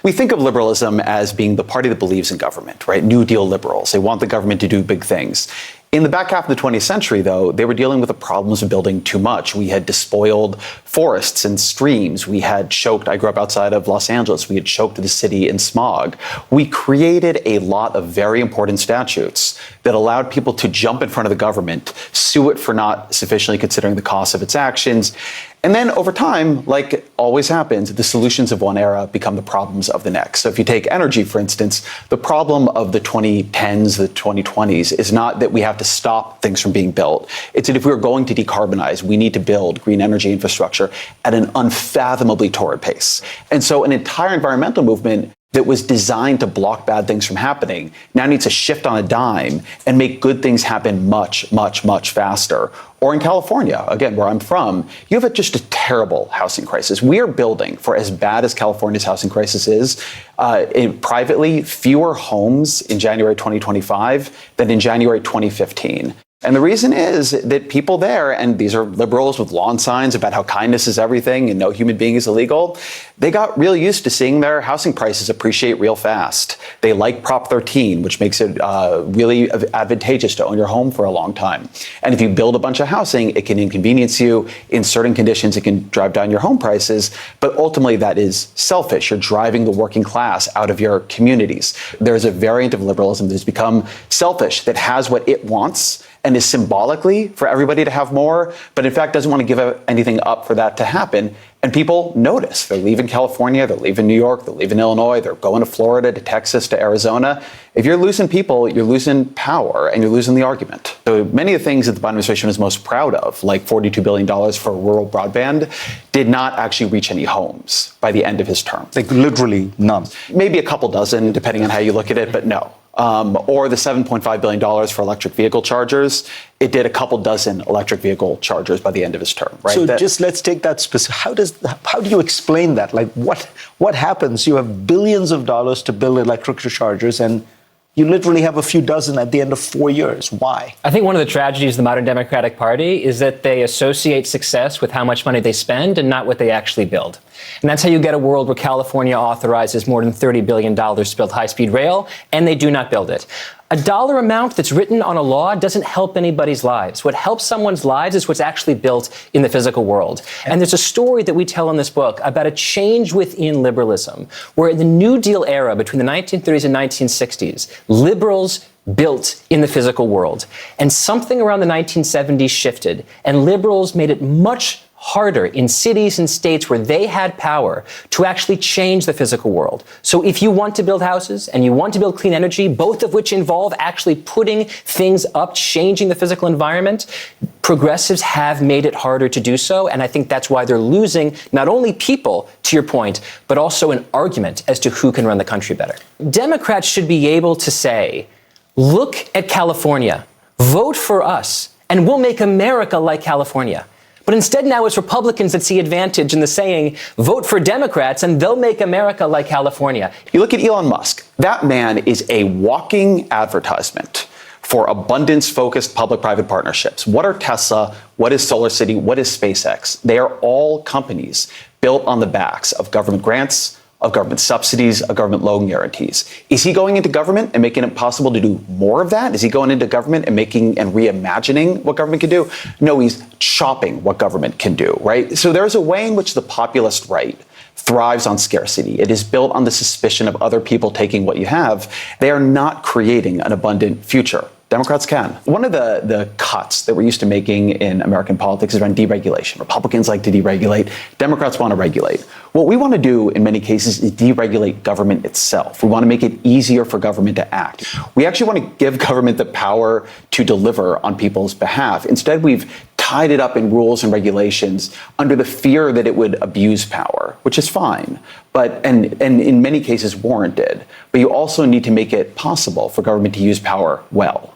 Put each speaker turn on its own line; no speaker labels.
We think of liberalism as being the party that believes in government, right? New Deal liberals. They want the government to do big things. In the back half of the 20th century, though, they were dealing with the problems of building too much. We had despoiled forests and streams. We had choked, I grew up outside of Los Angeles, we had choked the city in smog. We created a lot of very important statutes that allowed people to jump in front of the government, sue it for not sufficiently considering the cost of its actions. And then over time, like always happens, the solutions of one era become the problems of the next. So if you take energy, for instance, the problem of the 2010s, the 2020s is not that we have to stop things from being built. It's that if we're going to decarbonize, we need to build green energy infrastructure at an unfathomably torrid pace. And so an entire environmental movement that was designed to block bad things from happening now needs to shift on a dime and make good things happen much, much, much faster. Or in California, again, where I'm from, you have just a terrible housing crisis. We are building, for as bad as California's housing crisis is, privately fewer homes in January 2025 than in January 2015. And the reason is that people there, and these are liberals with lawn signs about how kindness is everything and no human being is illegal, they got real used to seeing their housing prices appreciate real fast. They like Prop 13, which makes it really advantageous to own your home for a long time. And if you build a bunch of housing, it can inconvenience you. In certain conditions, it can drive down your home prices. But ultimately, that is selfish. You're driving the working class out of your communities. There's a variant of liberalism that has become selfish, that has what it wants and is symbolically for everybody to have more, but in fact doesn't want to give anything up for that to happen. And people notice. They're leaving California, they're leaving New York, they're leaving Illinois, they're going to Florida, to Texas, to Arizona. If you're losing people, you're losing power and you're losing the argument. So many of the things that the Biden administration is most proud of, like $42 billion for rural broadband, did not actually reach any homes by the end of his term.
Like literally none.
Maybe a couple dozen, depending on how you look at it, but no. Or the $7.5 billion for electric vehicle chargers. It did a couple dozen electric vehicle chargers by the end of his term, right?
So just let's take that specific. How do you explain that? Like what happens? You have billions of dollars to build electric chargers and you literally have a few dozen at the end of 4 years. Why?
I think one of the tragedies of the modern Democratic Party is that they associate success with how much money they spend and not what they actually build. And that's how you get a world where California authorizes more than $30 billion to build high-speed rail, and they do not build it. A dollar amount that's written on a law doesn't help anybody's lives. What helps someone's lives is what's actually built in the physical world. And there's a story that we tell in this book about a change within liberalism, where in the New Deal era between the 1930s and 1960s, liberals built in the physical world. And something around the 1970s shifted, and liberals made it much harder in cities and states where they had power to actually change the physical world. So if you want to build houses and you want to build clean energy, both of which involve actually putting things up, changing the physical environment, progressives have made it harder to do so. And I think that's why they're losing not only people, to your point, but also an argument as to who can run the country better. Democrats should be able to say, look at California, vote for us, and we'll make America like California. But instead now it's Republicans that see advantage in the saying, vote for Democrats and they'll make America like California.
You look at Elon Musk. That man is a walking advertisement for abundance-focused public-private partnerships. What are Tesla? What is SolarCity? What is SpaceX? They are all companies built on the backs of government grants, of government subsidies, of government loan guarantees. Is he going into government and making it possible to do more of that? Is he going into government and making and reimagining what government can do? No, he's chopping what government can do, right? So there's a way in which the populist right thrives on scarcity. It is built on the suspicion of other people taking what you have. They are not creating an abundant future. Democrats can. One of the cuts that we're used to making in American politics is around deregulation. Republicans like to deregulate. Democrats want to regulate. What we want to do in many cases is deregulate government itself. We want to make it easier for government to act. We actually want to give government the power to deliver on people's behalf. Instead, we've tied it up in rules and regulations under the fear that it would abuse power, which is fine, but and in many cases warranted. But you also need to make it possible for government to use power well.